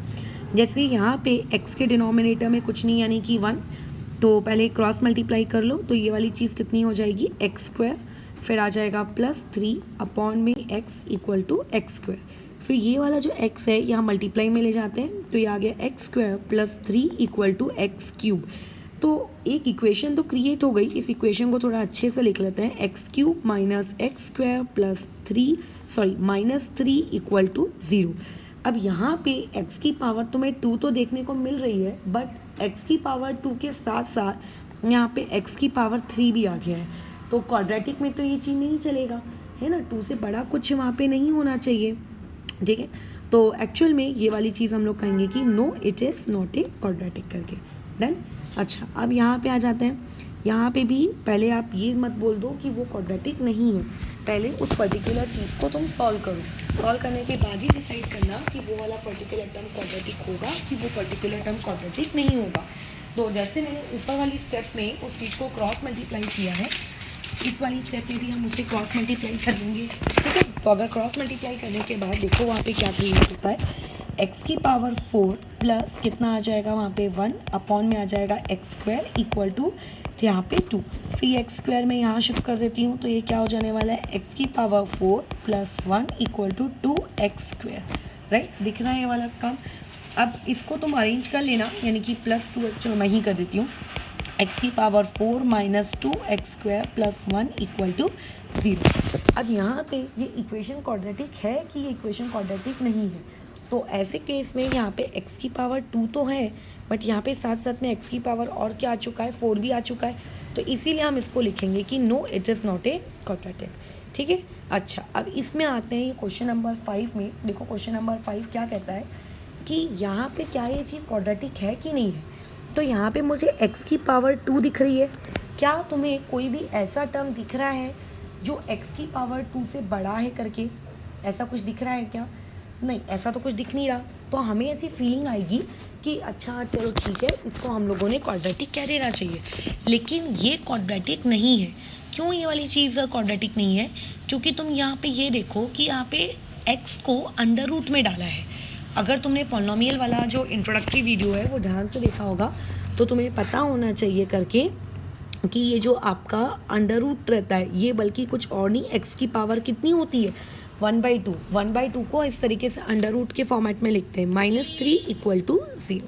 जैसे यहाँ पे x के डिनोमिनेटर में कुछ नहीं यानी कि 1, तो पहले क्रॉस मल्टीप्लाई कर लो तो ये वाली चीज़ कितनी हो जाएगी x², फिर आ जाएगा +3 अपॉन में x इक्वल टू x²। फिर ये वाला जो x है यहाँ मल्टीप्लाई में ले जाते हैं तो ये आ गया x² + 3 इक्वल टू x³। तो एक इक्वेशन तो क्रिएट हो गई। इस इक्वेशन को थोड़ा अच्छे से लिख लेते हैं, x³ - x² + 3 इक्वल टू 0। अब यहाँ पे x की पावर तुम्हें 2 तो देखने को मिल रही है, बट x की पावर 2 के साथ साथ यहाँ पे x की पावर 3 भी आ गया है। तो क्वाड्रेटिक में तो ये चीज़ नहीं चलेगा, है ना, 2 से बड़ा कुछ वहाँ पे नहीं होना चाहिए, ठीक है। तो एक्चुअल में ये वाली चीज़ हम लोग कहेंगे कि no it is not a quadratic करके। देन अच्छा, अब यहाँ पे आ जाते हैं। यहाँ पे भी पहले आप ये मत बोल दो कि वो क्वाड्रेटिक नहीं है, पहले उस पर्टिकुलर चीज़ को तुम सॉल्व करो। सॉल्व करने के बाद ही डिसाइड करना कि वो वाला पर्टिकुलर टर्म क्वाड्रेटिक होगा कि वो पर्टिकुलर टर्म क्वाड्रेटिक नहीं होगा। तो जैसे मैंने ऊपर वाली स्टेप में उस चीज़ को क्रॉस मल्टीप्लाई किया है, इस वाली स्टेप में भी हम उसे क्रॉस मल्टीप्लाई कर देंगे, ठीक है। तो अगर क्रॉस मल्टीप्लाई करने के बाद देखो वहाँ पे क्या क्रिएट होता है, x की पावर 4 प्लस कितना आ जाएगा वहाँ पे 1 अपॉन में आ जाएगा x² इक्वल टू यहाँ पे 2। फिर x² में यहाँ शिफ्ट कर देती हूँ तो ये क्या हो जाने वाला है, x की power 4 + 1 equal to 2x², right. दिख रहा है ये वाला काम। अब इसको तुम अरेंज कर लेना, यानी कि +2 चलो मैं ही कर देती हूँ, x की पावर 4 - 2x² + 1 इक्वल टू 0। अब यहाँ पे ये इक्वेशन क्वाड्रेटिक है कि ये इक्वेशन क्वाड्रेटिक नहीं है। तो ऐसे केस में यहाँ पे x की पावर 2 तो है, बट यहाँ पे साथ साथ में x की पावर और क्या आ चुका है, 4 भी आ चुका है। तो इसीलिए हम इसको लिखेंगे कि no it is not a quadratic, ठीक है। अच्छा, अब इसमें आते हैं ये क्वेश्चन नंबर 5 में। देखो क्वेश्चन नंबर 5 क्या कहता है कि यहाँ पे क्या ये चीज़ क्वाड्रेटिक है कि नहीं है। तो यहाँ पे मुझे x की पावर 2 दिख रही है। क्या तुम्हें कोई भी ऐसा टर्म दिख रहा है जो x की पावर 2 से बड़ा है करके, ऐसा कुछ दिख रहा है क्या? नहीं, ऐसा तो कुछ दिख नहीं रहा। तो हमें ऐसी फीलिंग आएगी कि अच्छा चलो ठीक है, इसको हम लोगों ने क्वाड्रेटिक कह देना चाहिए, लेकिन ये क्वाड्रेटिक नहीं है। क्यों ये वाली चीज़ क्वाड्रेटिक नहीं है? क्योंकि तुम यहाँ पे ये देखो कि यहाँ पे x को अंडर रूट में डाला है। अगर तुमने पॉलिनोमियल वाला जो इंट्रोडक्टरी वीडियो है वो ध्यान से देखा होगा तो तुम्हें पता होना चाहिए करके कि ये जो आपका अंडर रूट रहता है ये बल्कि कुछ और नहीं, x की पावर कितनी होती है 1/2। 1/2 को इस तरीके से अंडर रूट के फॉर्मेट में लिखते हैं, -3 इक्वल टू 0,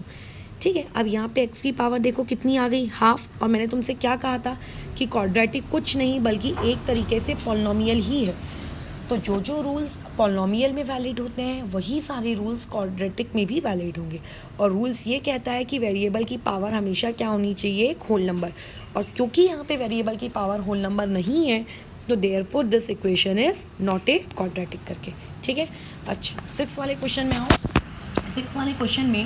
ठीक है। अब यहाँ पे x की पावर देखो कितनी आ गई, हाफ। और मैंने तुमसे क्या कहा था कि क्वाड्रेटिक कुछ नहीं बल्कि एक तरीके से पॉलिनोमियल ही है। तो जो जो रूल्स पॉलिनोमियल में वैलिड होते हैं वही सारे रूल्स क्वाड्रेटिक में भी वैलिड होंगे। और रूल्स ये कहता है कि वेरिएबल की पावर हमेशा क्या होनी चाहिए, एक होल नंबर। और क्योंकि यहाँ पे वेरिएबल की पावर होल नंबर नहीं है तो therefore this equation is not a quadratic करके, ठीक है। अच्छा 6 वाले क्वेश्चन में आओ। 6 वाले क्वेश्चन में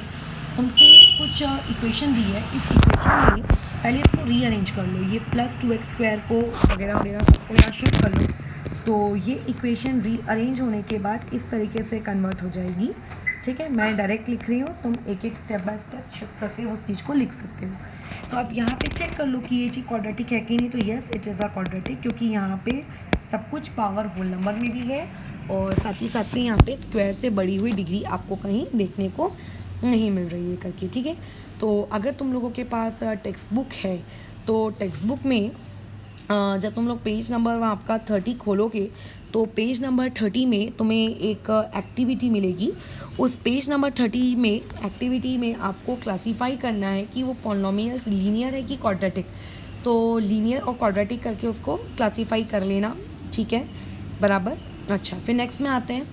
तुमसे कुछ इक्वेशन दी है। इस इक्वेशन में पहले इसको रीअरेंज कर लो, ये +2x² को वगैरह वगैरह सबको यहाँ शिफ्ट कर लो। तो ये इक्वेशन रीअरेंज होने के बाद इस तरीके से कन्वर्ट हो जाएगी, ठीक है। मैं डायरेक्ट लिख रही हूँ, तुम एक एक स्टेप बाय स्टेप शिफ्ट करके उस चीज़ को लिख सकते हो। तो अब यहाँ पे चेक कर लो कि ये चीज़ क्वाड्रेटिक है कि नहीं। तो yes it is a quadratic, क्योंकि यहाँ पे सब कुछ पावर होल नंबर में भी है और साथ ही साथ में यहाँ पे स्क्वायर से बढ़ी हुई डिग्री आपको कहीं देखने को नहीं मिल रही है करके, ठीक है। तो अगर तुम लोगों के पास टेक्स्ट बुक है तो टेक्स्ट बुक में जब तुम लोग पेज नंबर वहाँ आपका 30 खोलोगे तो पेज नंबर 30 में तुम्हें एक एक्टिविटी मिलेगी। उस पेज नंबर 30 में एक्टिविटी में आपको क्लासीफाई करना है कि वो पॉलिनोमियल्स लीनियर है कि क्वाड्रेटिक। तो लीनियर और क्वाड्रेटिक करके उसको क्लासीफाई कर लेना, ठीक है, बराबर। अच्छा फिर नेक्स्ट में आते हैं।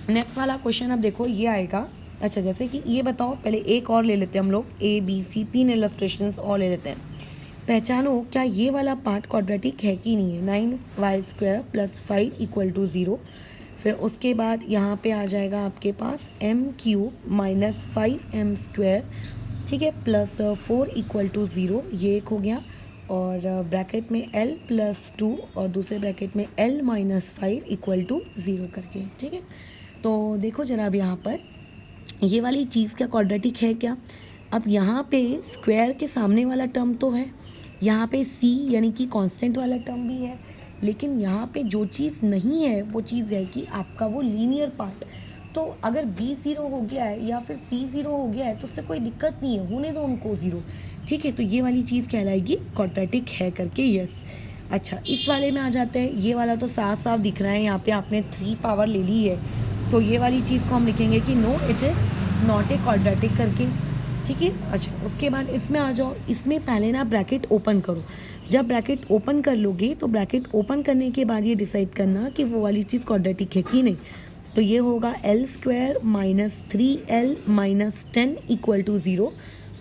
नेक्स्ट वाला क्वेश्चन अब देखो ये आएगा। अच्छा जैसे कि ये बताओ, पहले एक और ले लेते हैं हम लोग, ABC 3 इलस्ट्रेशंस और ले लेते हैं। पहचानो क्या ये वाला पार्ट क्वाड्रेटिक है कि नहीं है। 9y² + 5 = 0। फिर उसके बाद यहाँ पे आ जाएगा आपके पास m³ - 5m², ठीक है, +4 = 0। ये एक हो गया। और ब्रैकेट में l + 2 और दूसरे ब्रैकेट में l - 5 = 0 करके, ठीक है। तो देखो जरा अब यहाँ पर ये वाली चीज़ क्या क्वाड्रेटिक है क्या। अब यहाँ पे स्क्वायर के सामने वाला टर्म तो है, यहाँ पे c यानी कि कांस्टेंट वाला टर्म भी है, लेकिन यहाँ पे जो चीज़ नहीं है वो चीज़ है कि आपका वो लीनियर पार्ट। तो अगर b 0 हो गया है या फिर c 0 हो गया है तो उससे कोई दिक्कत नहीं है, होने दो उनको 0, ठीक है। तो ये वाली चीज़ कहलाएगी क्वाड्रेटिक है करके, यस। अच्छा इस वाले में आ जाते हैं। ये वाला तो साफ साफ दिख रहा है, यहाँ पे आपने 3 पावर ले ली है, तो ये वाली चीज़ को हम लिखेंगे कि no it is not a quadratic करके, ठीक है। अच्छा उसके बाद इसमें आ जाओ। इसमें पहले ना ब्रैकेट ओपन करो। जब ब्रैकेट ओपन कर लोगे तो ब्रैकेट ओपन करने के बाद ये डिसाइड करना कि वो वाली चीज़ क्वाड्रेटिक है कि नहीं। तो ये होगा l² - 3l - 10 = 0।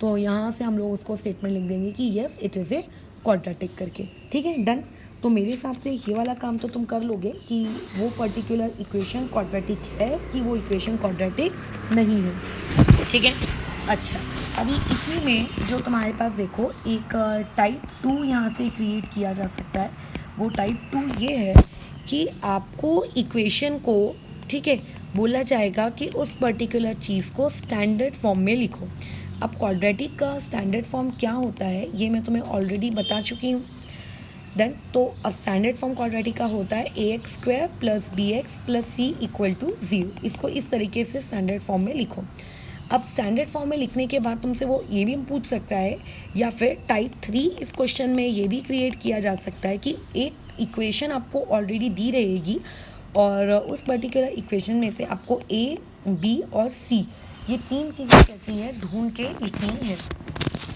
तो यहाँ से हम लोग उसको स्टेटमेंट लिख देंगे कि yes it is a quadratic करके, ठीक है, डन। तो मेरे हिसाब से ये वाला काम तो तुम कर लोगे कि वो पर्टिकुलर इक्वेशन क्वाड्रेटिक है कि वो इक्वेशन क्वाड्रेटिक नहीं है, ठीक है। अच्छा अभी इसी में जो तुम्हारे पास देखो एक टाइप 2 यहाँ से क्रिएट किया जा सकता है। वो टाइप 2 ये है कि आपको इक्वेशन को, ठीक है, बोला जाएगा कि उस पर्टिकुलर चीज़ को स्टैंडर्ड फॉर्म में लिखो। अब क्वाड्रेटिक का स्टैंडर्ड फॉर्म क्या होता है ये मैं तुम्हें ऑलरेडी बता चुकी हूँ। देन तो स्टैंडर्ड फॉर्म क्वाड्रेटिक का होता है ax² + bx + c = 0। इसको इस तरीके से स्टैंडर्ड फॉर्म में लिखो। अब स्टैंडर्ड फॉर्म में लिखने के बाद तुमसे वो ये भी पूछ सकता है, या फिर टाइप 3 इस क्वेश्चन में ये भी क्रिएट किया जा सकता है कि एक इक्वेशन आपको ऑलरेडी दी रहेगी और उस पर्टिकुलर इक्वेशन में से आपको a, b और c ये 3 चीज़ें कैसी हैं ढूंढ के लिखनी है,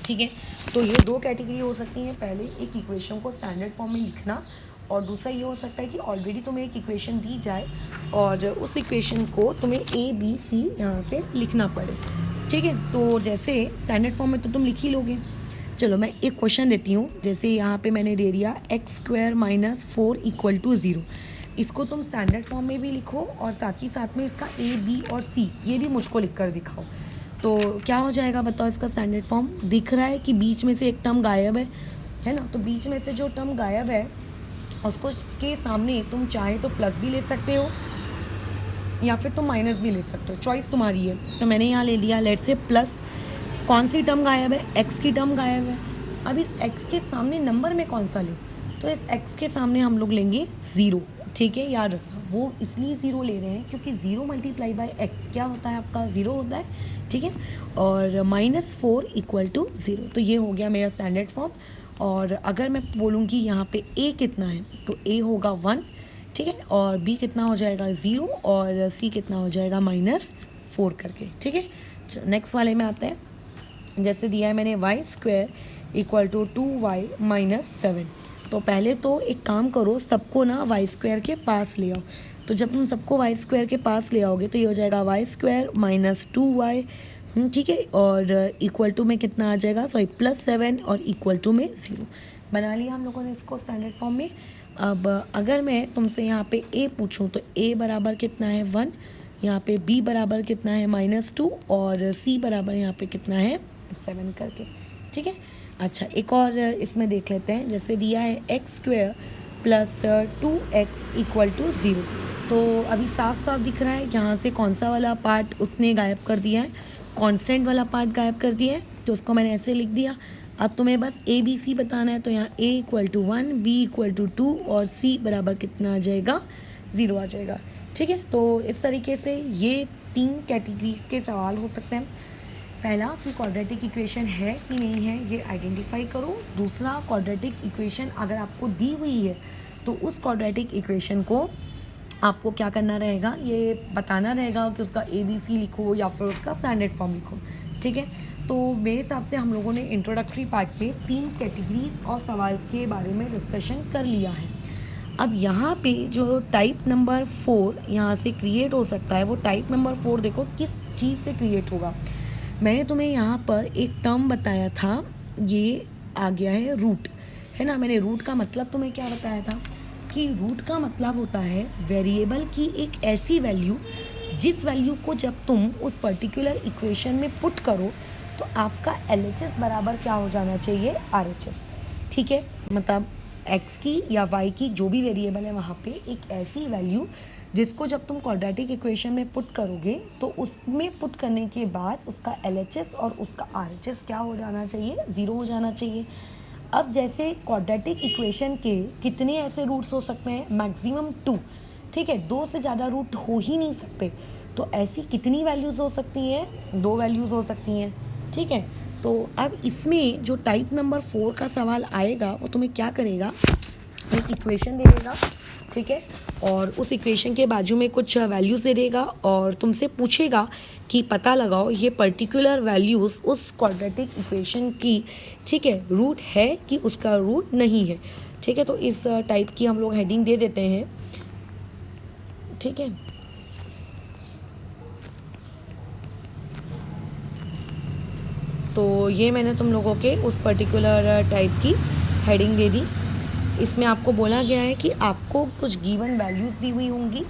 ठीक है। तो ये 2 कैटेगरी हो सकती हैं। पहले एक इक्वेशन को स्टैंडर्ड फॉर्म में लिखना और दूसरा ये हो सकता है कि ऑलरेडी तुम्हें एक इक्वेशन दी जाए और उस इक्वेशन को तुम्हें a, b, c यहाँ से लिखना पड़े, ठीक है। तो जैसे स्टैंडर्ड फॉर्म में तो तुम लिख ही लोगे। चलो मैं एक क्वेश्चन देती हूँ। जैसे यहाँ पे मैंने दे दिया x² - 4 = 0। इसको तुम स्टैंडर्ड फॉर्म में भी लिखो और साथ ही साथ में इसका a, b और c ये भी मुझको लिख कर दिखाओ। तो क्या हो जाएगा बताओ। इसका स्टैंडर्ड फॉर्म दिख रहा है कि बीच में से एक टर्म गायब है ना। तो बीच में से जो टर्म गायब है उसको के सामने तुम चाहे तो प्लस भी ले सकते हो या फिर तुम माइनस भी ले सकते हो, चॉइस तुम्हारी है। तो मैंने यहाँ ले लिया लेट्स से प्लस। कौन सी टर्म गायब है, x की टर्म गायब है। अब इस x के सामने नंबर में कौन सा लें, तो इस x के सामने हम लोग लेंगे 0, ठीक है, याद रखना। वो इसलिए 0 ले रहे हैं क्योंकि 0 × x क्या होता है आपका 0 होता है, ठीक है। और -4 = 0। तो ये हो गया मेरा स्टैंडर्ड फॉर्म। और अगर मैं बोलूँगी यहाँ पे a कितना है तो a होगा 1, ठीक है, और b कितना हो जाएगा 0 और c कितना हो जाएगा -4 करके, ठीक है। चलो नेक्स्ट वाले में आते हैं। जैसे दिया है मैंने y² = 2y - 7। तो पहले तो एक काम करो, सबको ना वाई स्क्वायर के पास ले आओ। तो जब तुम सबको वाई स्क्वायर के पास ले आओगे तो ये हो जाएगा वाई स्क्वायर माइनस 2y, ठीक है, और इक्वल टू में कितना आ जाएगा, सॉरी +7 और इक्वल टू में 0। बना लिया हम लोगों ने इसको स्टैंडर्ड फॉर्म में। अब अगर मैं तुमसे यहाँ पे a पूछूँ तो a बराबर कितना है 1, यहाँ पे b बराबर कितना है -2 और c बराबर यहाँ पे कितना है 7 करके, ठीक है। अच्छा, एक और इसमें देख लेते हैं, जैसे दिया है x² + 2x इक्वल टू 0। तो अभी साफ साफ दिख रहा है यहाँ से कौन सा वाला पार्ट उसने गायब कर दिया है, कांस्टेंट वाला पार्ट गायब कर दिया है, तो उसको मैंने ऐसे लिख दिया। अब तुम्हें बस a b c बताना है, तो यहाँ a equal to 1, b equal to 2 और c बराबर कितना आ जाएगा 0 आ जाएगा, ठीक है। तो इस तरीके से ये 3 कैटेगरीज के सवाल हो सकते हैं। पहला कि क्वाड्रेटिक इक्वेशन है कि नहीं है ये आइडेंटिफाई करो। दूसरा, क्वाड्रेटिक इक्वेशन अगर आपको दी हुई है तो उस क्वाड्रेटिक इक्वेशन को आपको क्या करना रहेगा, ये बताना रहेगा कि उसका ABC लिखो या फिर उसका स्टैंडर्ड फॉर्म लिखो, ठीक है। तो मेरे हिसाब से हम लोगों ने इंट्रोडक्टरी पार्ट में 3 कैटेगरीज और सवाल के बारे में डिस्कशन कर लिया है। अब यहाँ पे जो टाइप नंबर 4 यहाँ से क्रिएट हो सकता है, वो टाइप नंबर 4 देखो किस चीज़ से क्रिएट होगा। मैंने तुम्हें यहाँ पर एक टर्म बताया था, ये आ गया है रूट, है ना। मैंने रूट का मतलब तुम्हें क्या बताया था कि रूट का मतलब होता है वेरिएबल की एक ऐसी वैल्यू जिस वैल्यू को जब तुम उस पर्टिकुलर इक्वेशन में पुट करो तो आपका LHS बराबर क्या हो जाना चाहिए, RHS, ठीक है। मतलब x की या y की जो भी वेरिएबल है वहाँ पे एक ऐसी वैल्यू जिसको जब तुम क्वाड्रेटिक इक्वेशन में पुट करोगे तो उसमें पुट करने के बाद उसका LHS और उसका RHS क्या हो जाना चाहिए, 0 हो जाना चाहिए। अब जैसे क्वाड्रेटिक इक्वेशन के कितने ऐसे रूट्स हो सकते हैं, मैक्सिमम 2, ठीक है, 2 से ज़्यादा रूट हो ही नहीं सकते। तो ऐसी कितनी वैल्यूज़ हो सकती हैं, 2 वैल्यूज़ हो सकती हैं, ठीक है। तो अब इसमें जो टाइप नंबर 4 का सवाल आएगा वो तुम्हें क्या करेगा, एक इक्वेशन दे देगा, ठीक है, और उस इक्वेशन के बाजू में कुछ वैल्यूज़ दे देगा और तुमसे पूछेगा कि पता लगाओ ये पर्टिकुलर वैल्यूज़ उस क्वाड्रेटिक इक्वेशन की, ठीक है, रूट है कि उसका रूट नहीं है, ठीक है। तो इस टाइप की हम लोग हेडिंग दे देते हैं, ठीक है। तो ये मैंने तुम लोगों के उस पर्टिकुलर टाइप की हेडिंग दे दी। इसमें आपको बोला गया है कि आपको कुछ गिवन वैल्यूज़ दी हुई होंगी,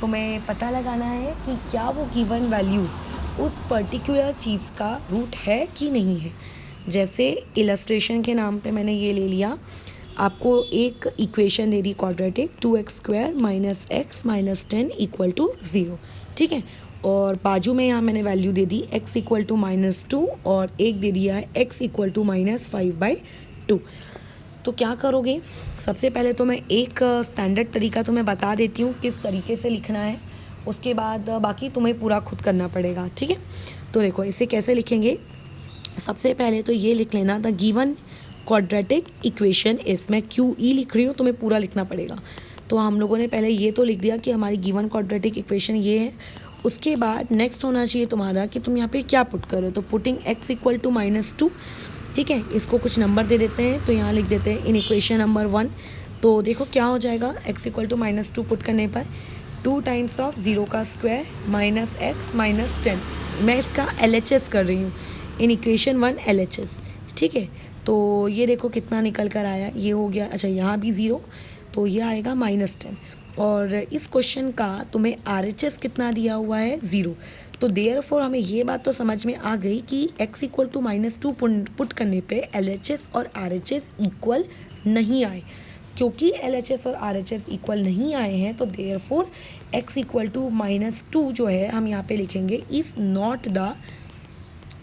तुम्हें पता लगाना है कि क्या वो गिवन वैल्यूज़ उस पर्टिकुलर चीज़ का रूट है कि नहीं है। जैसे इलस्ट्रेशन के नाम पे मैंने ये ले लिया, आपको एक इक्वेशन दे दी quadratic 2x² - x - 10 equal to 0, ठीक है, और बाजू में यहाँ मैंने वैल्यू दे दी x इक्वल टू -2 और एक दे दिया है x इक्वल टू -5/2। तो क्या करोगे, सबसे पहले तो मैं एक स्टैंडर्ड तरीका तुम्हें बता देती हूँ किस तरीके से लिखना है, उसके बाद बाकी तुम्हें पूरा खुद करना पड़ेगा, ठीक है। तो देखो इसे कैसे लिखेंगे, सबसे पहले तो ये लिख लेना, द गिवन क्वाड्रेटिक इक्वेशन इसमें QE लिख रही हूँ, तुम्हें पूरा लिखना पड़ेगा। तो हम लोगों ने पहले ये तो लिख दिया कि हमारी गिवन क्वाड्रेटिक इक्वेशन ये है। उसके बाद नेक्स्ट होना चाहिए तुम्हारा कि तुम यहाँ पे क्या पुट करो, तो पुटिंग x इक्वल टू -2, ठीक है, इसको कुछ नंबर दे देते हैं, तो यहाँ लिख देते हैं इन इक्वेशन नंबर 1। तो देखो क्या हो जाएगा, x इक्वल टू -2 पुट करने पर 2 टाइम्स ऑफ 0 का स्क्वायर -x - 10, मैं इसका LHS कर रही हूँ, इन इक्वेशन 1 LHS, ठीक है। तो ये देखो कितना निकल कर आया, ये हो गया, अच्छा यहाँ भी 0, तो ये आएगा -10। और इस क्वेश्चन का तुम्हें RHS कितना दिया हुआ है, 0। तो देयरफॉर हमें ये बात तो समझ में आ गई कि x इक्वल टू -2 पुट करने पे LHS और RHS इक्वल नहीं आए। क्योंकि LHS और RHS इक्वल नहीं आए हैं तो देयरफॉर x इक्वल टू -2 जो है हम यहाँ पे लिखेंगे इज़ नॉट द,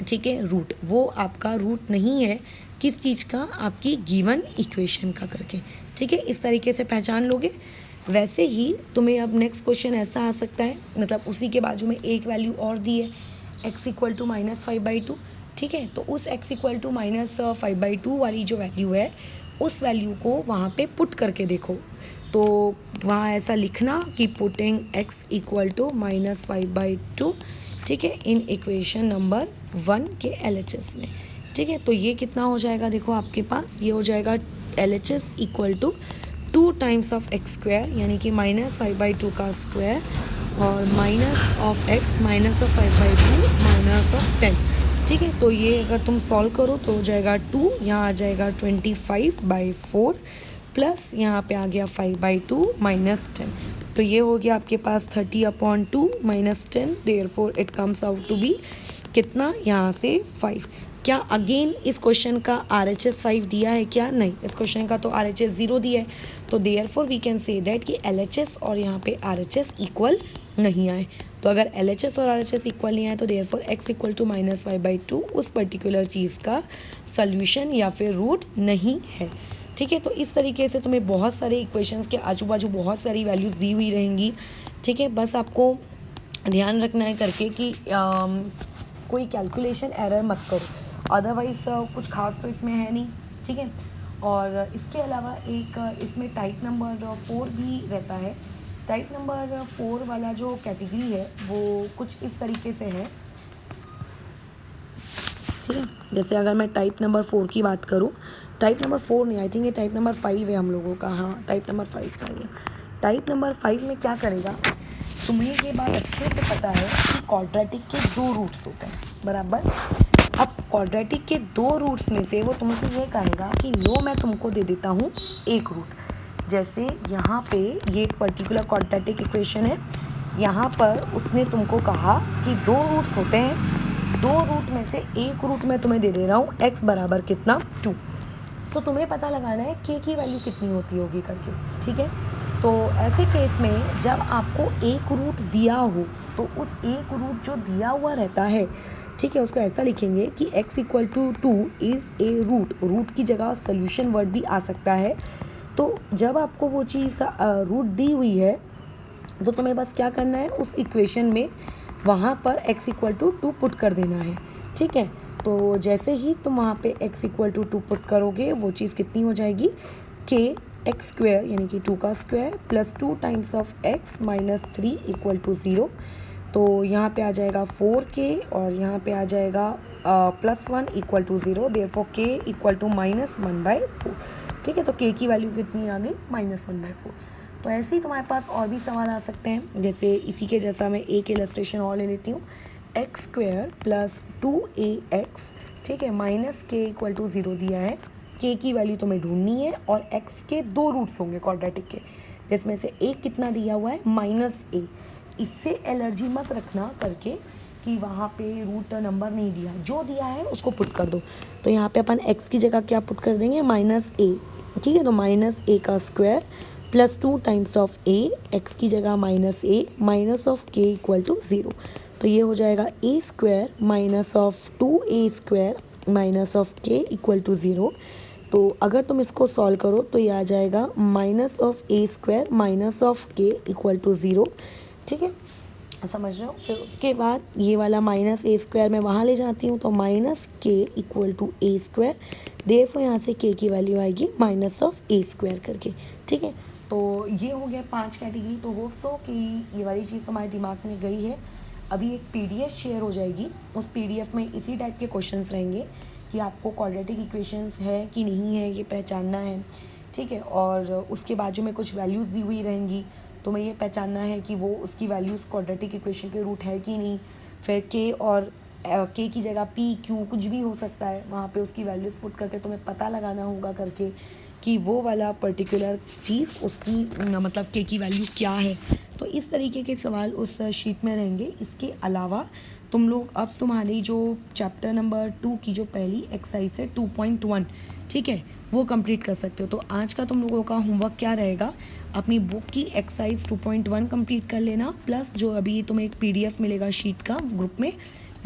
ठीक है, रूट, वो आपका रूट नहीं है। किस चीज़ का, आपकी गिवन इक्वेशन का करके, ठीक है, इस तरीके से पहचान लोगे। वैसे ही तुम्हें अब नेक्स्ट क्वेश्चन ऐसा आ सकता है, मतलब उसी के बाजू में एक वैल्यू और दी है x इक्वल टू -5/2, ठीक है, तो उस x इक्वल टू -5/2 वाली जो वैल्यू है उस वैल्यू को वहाँ पे पुट करके देखो। तो वहाँ ऐसा लिखना कि पुटिंग x इक्वल टू -5/2, ठीक है, इन इक्वेशन नंबर 1 के LHS में, ठीक है। तो ये कितना हो जाएगा, देखो आपके पास ये हो जाएगा LHS equal to 2 times of x square यानी कि -5/2 का स्क्वायर और minus of x minus of 5/2 minus of 10। ठीक है, तो ये अगर तुम सॉल्व करो तो हो जाएगा 2, यहाँ आ जाएगा 25/4 प्लस यहाँ पे आ गया 5/2 माइनस 10। तो ये हो गया आपके पास 30/2 minus 10, therefore it comes out to be कितना, यहाँ से 5। क्या अगेन इस क्वेश्चन का RHS 5 दिया है क्या? नहीं, इस क्वेश्चन का तो RHS 0 दिया है। तो therefore we can say that कि LHS और यहाँ पे RHS इक्वल नहीं आए। तो अगर LHS और RHS इक्वल नहीं आए तो देयरफॉर x इक्वल टू -5/2 उस पर्टिकुलर चीज़ का सॉल्यूशन या फिर रूट नहीं है। ठीक है, तो इस तरीके से तुम्हें बहुत सारे इक्वेशंस के आजू बाजू बहुत सारी वैल्यूज़ दी हुई रहेंगी। ठीक है, बस आपको ध्यान रखना है करके कि कोई कैलकुलेशन एरर मत करो, अदरवाइज़ कुछ खास तो इसमें है नहीं। ठीक है, और इसके अलावा एक इसमें टाइप नंबर 4 भी रहता है। टाइप नंबर 4 वाला जो कैटेगरी है वो कुछ इस तरीके से है। ठीक है, जैसे अगर मैं टाइप नंबर 4 की बात करूं, टाइप नंबर 4 नहीं, आई थिंक ये टाइप नंबर 5 है हम लोगों का। हाँ, टाइप नंबर 5 का ये। टाइप नंबर 5 में क्या करेगा, तुम्हें ये बात अच्छे से पता है कि क्वाड्रेटिक के 2 रूट्स होते हैं, बराबर। अब क्वाड्रेटिक के 2 रूट्स में से वो तुमसे ये कहेगा कि लो मैं तुमको दे देता हूँ एक रूट। जैसे यहाँ पे ये एक पर्टिकुलर क्वाड्रेटिक इक्वेशन है, यहाँ पर उसने तुमको कहा कि 2 रूट्स होते हैं, 2 रूट में से एक रूट मैं तुम्हें दे दे रहा हूँ x बराबर कितना 2। तो तुम्हें पता लगाना है k की वैल्यू कितनी होती होगी करके। ठीक है, तो ऐसे केस में जब आपको एक रूट दिया हो तो उस एक रूट जो दिया हुआ रहता है, ठीक है, उसको ऐसा लिखेंगे कि x equal to 2 is a root. Root की जगह सोल्यूशन वर्ड भी आ सकता है। तो जब आपको वो चीज़ रूट दी हुई है तो तुम्हें बस क्या करना है, उस इक्वेशन में वहाँ पर x इक्वल टू 2 पुट कर देना है। ठीक है, तो जैसे ही तुम वहाँ पे x इक्वल टू 2 पुट करोगे वो चीज़ कितनी हो जाएगी, k x स्क्वायर यानी कि 2 का square plus 2 times of x minus 3 equal to 0। तो यहाँ पे आ जाएगा 4k और यहाँ पे आ जाएगा +1 equal to 0, therefore k equal to -1/4। ठीक है, तो k की वैल्यू कितनी आ गई, -1/4। तो ऐसे ही तुम्हारे पास और भी सवाल आ सकते हैं, जैसे इसी के जैसा मैं एक इलस्ट्रेशन और ले लेती हूँ, एक्स स्क्वायर प्लस 2ax, ठीक है, माइनस k इक्वल टू 0 दिया है। k की वैल्यू तुम्हें ढूंढनी है और x के 2 रूट्स होंगे क्वाड्रेटिक के, जिसमें से एक कितना दिया हुआ है, -a। इससे एलर्जी मत रखना करके कि वहाँ पे रूट नंबर नहीं दिया, जो दिया है उसको पुट कर दो। तो यहाँ पे अपन x की जगह क्या पुट कर देंगे, -a। ठीक है, तो -a का square plus 2 times of a, x की जगह -a minus of k equal to 0। तो ये हो जाएगा a square minus of 2a square minus of k equal to 0। तो अगर तुम इसको सॉल्व करो तो ये आ जाएगा minus of a square minus of k equal to 0। ठीक है, समझ रहे हो। फिर उसके बाद ये वाला -a स्क्वायर मैं वहाँ ले जाती हूँ, तो -k equal to a square, therefore यहाँ से k की वैल्यू आएगी माइनस ऑफ a स्क्वायर करके। ठीक है, तो ये हो गया 5 कैटेगरी। तो होप सो कि ये वाली चीज़ तुम्हारे दिमाग में गई है। अभी एक PDF शेयर हो जाएगी, उस PDF में इसी टाइप के क्वेश्चंस रहेंगे कि आपको क्वाड्रेटिक इक्वेशंस है कि नहीं है ये पहचानना है। ठीक है, और उसके बाजू में कुछ वैल्यूज़ दी हुई रहेंगी, तो मैं ये पहचानना है कि वो उसकी वैल्यूज़ क्वाड्रेटिक इक्वेशन के रूट है कि नहीं। फिर k और k की जगह p q कुछ भी हो सकता है, वहाँ पे उसकी वैल्यूज़ पुट करके तुम्हें पता लगाना होगा करके कि वो वाला पर्टिकुलर चीज़ उसकी मतलब k की वैल्यू क्या है। तो इस तरीके के सवाल उस शीट में रहेंगे। इसके अलावा तुम लोग अब तुम्हारी जो चैप्टर नंबर 2 की जो पहली एक्सरसाइज है 2.1, ठीक है, वो कंप्लीट कर सकते हो। तो आज का तुम लोगों का होमवर्क क्या रहेगा, अपनी बुक की एक्सरसाइज 2.1 कंप्लीट कर लेना, प्लस जो अभी तुम्हें एक PDF मिलेगा शीट का ग्रुप में,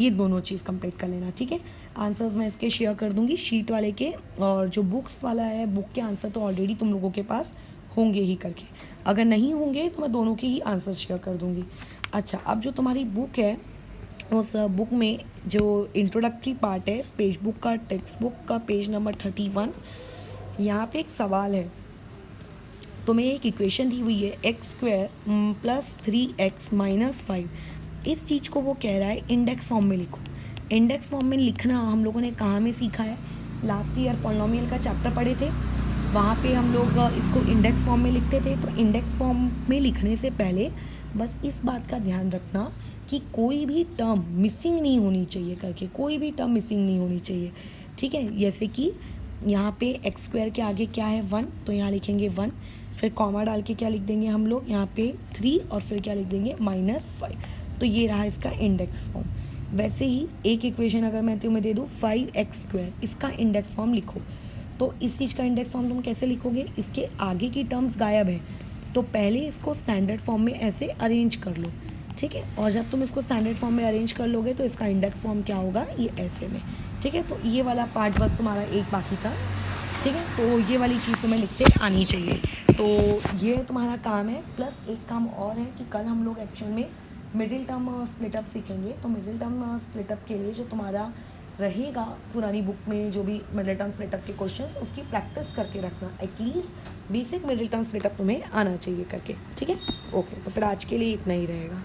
ये दोनों चीज़ कंप्लीट कर लेना। ठीक है, आंसर्स मैं इसके शेयर कर दूंगी शीट वाले के, और जो बुक्स वाला है बुक के आंसर तो ऑलरेडी तुम लोगों के पास होंगे ही करके, अगर नहीं होंगे तो मैं दोनों के ही आंसर शेयर कर दूंगी। अच्छा, अब जो तुम्हारी बुक है उस बुक में जो इंट्रोडक्टरी पार्ट है, पेज बुक का, टेक्स्ट बुक का पेज नंबर 31, यहाँ पे एक सवाल है। तुम्हें एक इक्वेशन दी हुई है x square plus 3x minus 5। इस चीज़ को वो कह रहा है इंडेक्स फॉर्म में लिखो। इंडेक्स फॉर्म में लिखना हम लोगों ने कहाँ में सीखा है, लास्ट ईयर पॉलिनोमियल का चैप्टर पढ़े थे, वहाँ पे हम लोग इसको इंडेक्स फॉर्म में लिखते थे। तो इंडेक्स फॉर्म में लिखने से पहले बस इस बात का ध्यान रखना कि कोई भी टर्म मिसिंग नहीं होनी चाहिए करके, कोई भी टर्म मिसिंग नहीं होनी चाहिए, ठीक है। जैसे कि यहाँ पे एक्स स्क्वायर के आगे क्या है 1, तो यहाँ लिखेंगे 1, फिर कॉमा डाल के क्या लिख देंगे हम लोग यहाँ पे 3 और फिर क्या लिख देंगे -5। तो ये रहा इसका इंडेक्स फॉर्म। वैसे ही एक इक्वेशन अगर मैं तुम्हें दे दूँ 5x², इसका इंडेक्स फॉर्म लिखो। तो इस चीज़ का इंडेक्स फॉर्म तुम कैसे लिखोगे, इसके आगे की टर्म्स गायब है तो पहले इसको स्टैंडर्ड फॉर्म में ऐसे अरेंज कर लो, ठीक है। और जब तुम इसको स्टैंडर्ड फॉर्म में अरेंज कर लोगे तो इसका इंडेक्स फॉर्म क्या होगा, ये ऐसे में, ठीक है। तो ये वाला पार्ट बस तुम्हारा एक बाकी था, ठीक है। तो ये वाली चीज़ तुम्हें लिखते आनी चाहिए। तो ये तुम्हारा काम है। प्लस एक काम और है कि कल हम लोग एक्चुअल में मिडिल टर्म स्प्लिटअप सीखेंगे। तो मिडिल टर्म स्प्लिटअप के लिए जो तुम्हारा रहेगा पुरानी बुक में जो भी मिडिल टर्म स्प्लिटअप के क्वेश्चंस, उसकी प्रैक्टिस करके रखना। एटलीस्ट बेसिक मिडिल टर्म स्प्लिटअप तुम्हें आना चाहिए करके, ठीक है। ओके, तो फिर आज के लिए इतना ही रहेगा।